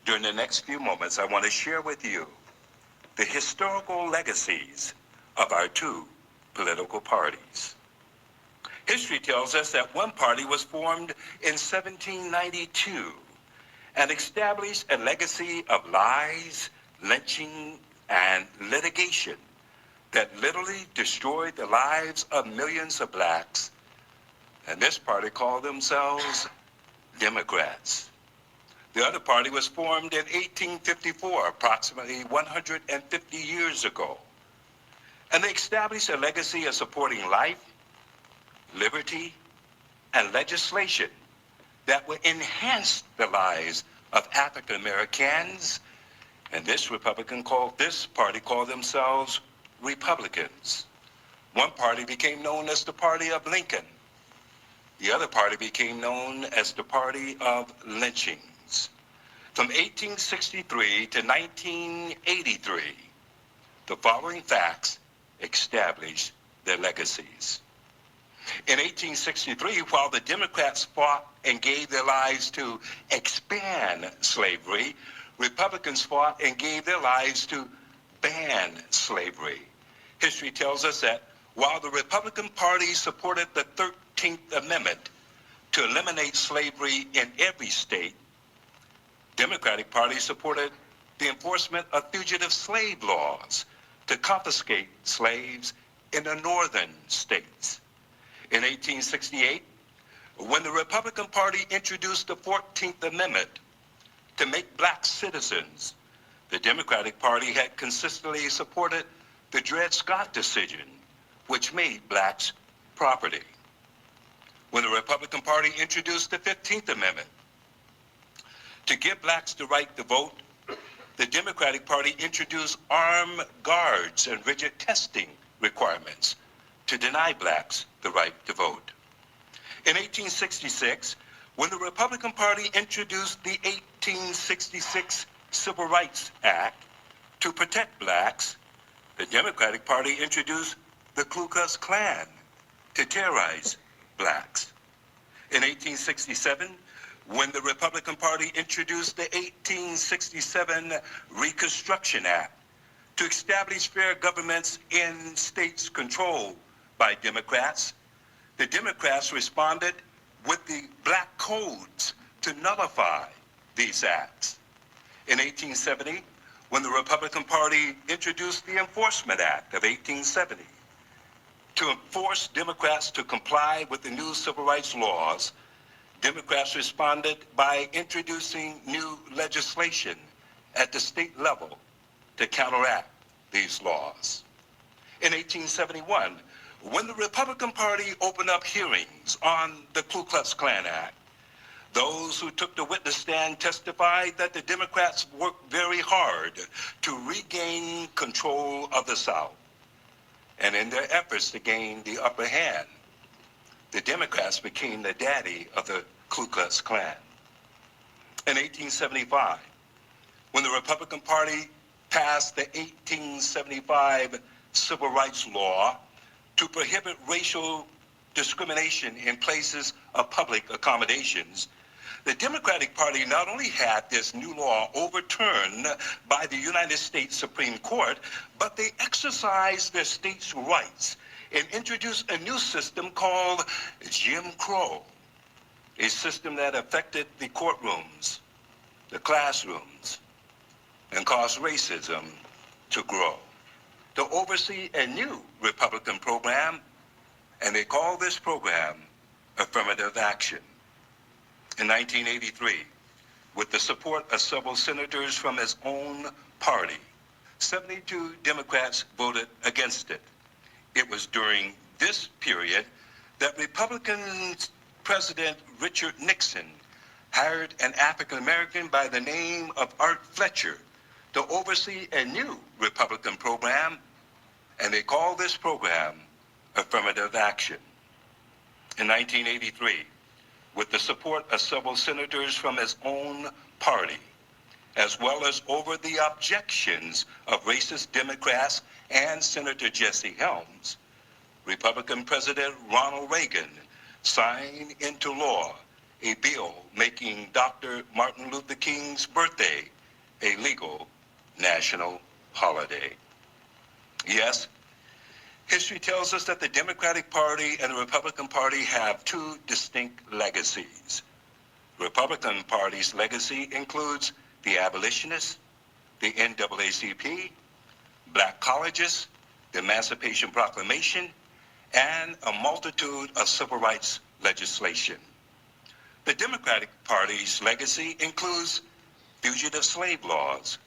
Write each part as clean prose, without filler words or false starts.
During the next few moments, I want to share with you the historical legacies of our two political parties. History tells us that one party was formed in 1792 and established a legacy of lies, lynching, and litigation that literally destroyed the lives of millions of blacks. And this party called themselves Democrats. The other party was formed in 1854, approximately 150 years ago. And they established a legacy of supporting life, liberty, and legislation that would enhance the lives of African Americans. And this party called themselves Republicans. One party became known as the Party of Lincoln. The other party became known as the Party of Lynchings. From 1863 to 1983, the following facts established their legacies. In 1863, while the Democrats fought and gave their lives to expand slavery, Republicans fought and gave their lives to ban slavery. History tells us that while the Republican Party supported the 13th Amendment to eliminate slavery in every state, Democratic Party supported the enforcement of fugitive slave laws to confiscate slaves in the northern states. In 1868, when the Republican Party introduced the 14th Amendment to make black citizens, the Democratic Party had consistently supported the Dred Scott decision, which made blacks property. When the Republican Party introduced the 15th Amendment to give blacks the right to vote, the Democratic Party introduced armed guards and rigid testing requirements to deny blacks the right to vote. In 1866, when the Republican Party introduced the 1866 Civil Rights Act to protect blacks, the Democratic Party introduced the Ku Klux Klan to terrorize blacks. In 1867, when the Republican Party introduced the 1867 Reconstruction Act to establish fair governments in states controlled by Democrats, the Democrats responded with the black codes to nullify these acts. In 1870, when the Republican Party introduced the Enforcement Act of 1870 to force Democrats to comply with the new civil rights laws, Democrats responded by introducing new legislation at the state level to counteract these laws. In 1871, when the Republican Party opened up hearings on the Ku Klux Klan Act, those who took the witness stand testified that the Democrats worked very hard to regain control of the South. And in their efforts to gain the upper hand, the Democrats became the daddy of the Ku Klux Klan. In 1875, when the Republican Party passed the 1875 Civil Rights Law to prohibit racial discrimination in places of public accommodations, the Democratic Party not only had this new law overturned by the United States Supreme Court, but they exercised their state's rights and introduced a new system called Jim Crow, a system that affected the courtrooms, the classrooms, and caused racism to grow. To oversee a new Republican program, and they call this program Affirmative Action. In 1983, with the support of several senators from his own party, 72 Democrats voted against it. It was during this period that Republican President Richard Nixon hired an African American by the name of Art Fletcher to oversee a new Republican program, and they called this program Affirmative Action. In 1983, with the support of several senators from his own party, as well as over the objections of racist Democrats and Senator Jesse Helms, Republican President Ronald Reagan signed into law a bill making Dr. Martin Luther King's birthday a legal national holiday. Yes, history tells us that the Democratic Party and the Republican Party have two distinct legacies. The Republican Party's legacy includes the abolitionists, the NAACP, black colleges, the Emancipation Proclamation, and a multitude of civil rights legislation. The Democratic Party's legacy includes fugitive slave laws,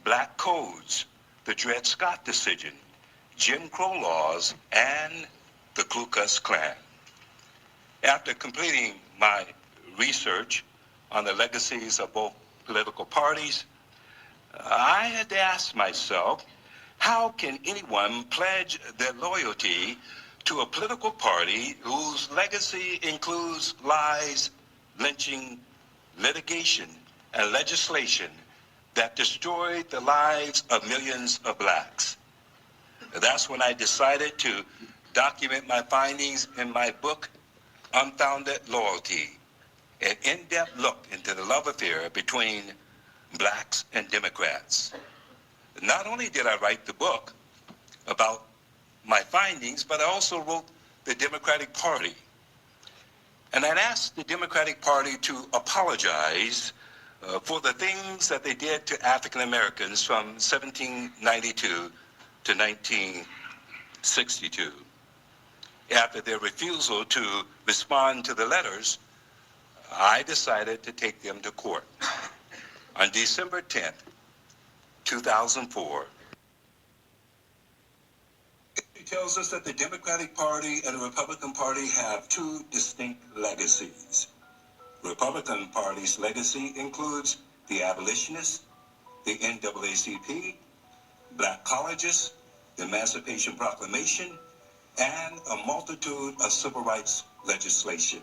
black codes, the Dred Scott decision, Jim Crow laws, and the Ku Klux Klan. After completing my research on the legacies of both political parties, I had to ask myself, how can anyone pledge their loyalty to a political party whose legacy includes lies, lynching, litigation, and legislation that destroyed the lives of millions of blacks? That's when I decided to document my findings in my book, Unfounded Loyalty, an in-depth look into the love affair between blacks and Democrats. Not only did I write the book about my findings, but I also wrote the Democratic Party. And I'd asked the Democratic Party to apologize for the things that they did to African Americans from 1792 to 1962. After their refusal to respond to the letters, I decided to take them to court. On December 10th, 2004, it tells us that the Democratic Party and the Republican Party have two distinct legacies. The Republican Party's legacy includes the abolitionists, the NAACP, black colleges, the Emancipation Proclamation, and a multitude of civil rights legislation.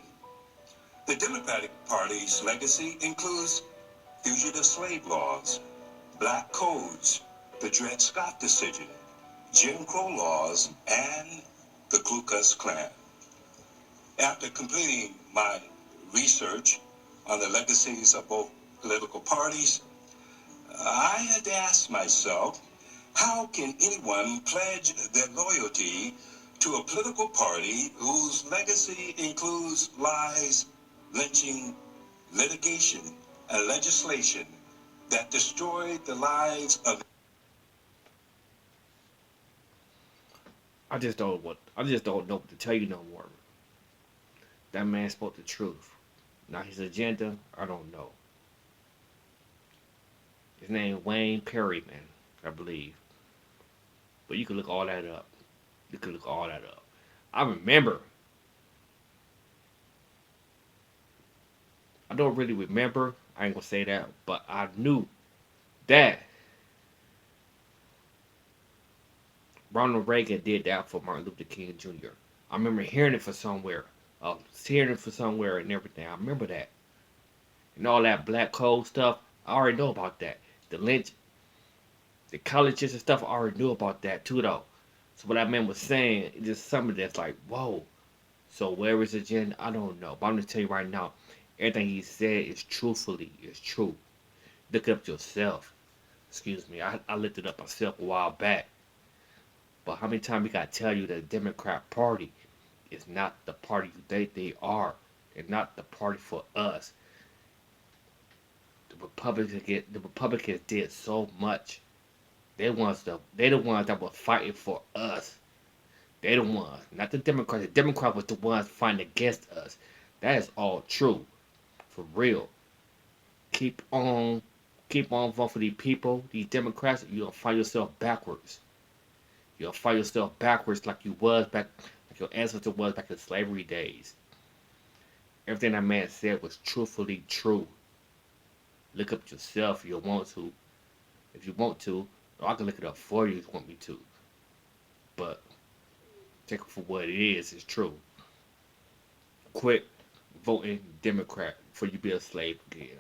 The Democratic Party's legacy includes fugitive slave laws, black codes, the Dred Scott decision, Jim Crow laws, and the Ku Klux Klan. After completing my research on the legacies of both political parties, I had to ask myself, how can anyone pledge their loyalty to a political party whose legacy includes lies, lynching, litigation, and legislation that destroyed the lives of... I just don't know what to tell you no more. That man spoke the truth. Now his agenda, I don't know. His name Wayne Perryman, I believe. But you can look all that up. You can look all that up. I remember. I don't really remember. I ain't gonna say that, but I knew that Ronald Reagan did that for Martin Luther King Jr. I remember hearing it for somewhere and everything. I remember that. And all that black code stuff, I already know about that. The lynch, the colleges and stuff, I already knew about that too, though. So what that man was saying, it's just something that's like, whoa. So where is the agenda? I don't know. But I'm gonna tell you right now, everything he said is true. Look it up yourself. Excuse me, I looked it up myself a while back. But how many times we gotta tell you that the Democrat Party is not the party you think they are? They're not the party for us. The Republicans did so much. They the ones that were fighting for us. They the ones, not the Democrats. The Democrats was the ones fighting against us. That is all true. For real. Keep on voting for these people, these Democrats, you'll find yourself backwards. You'll find yourself backwards like you was back, like your ancestor was back in slavery days. Everything that man said was truthfully true. Look up yourself if you want to. If you want to, or I can look it up for you if you want me to. But take it for what it is. It's true. Quit voting Democrat before you be a slave again.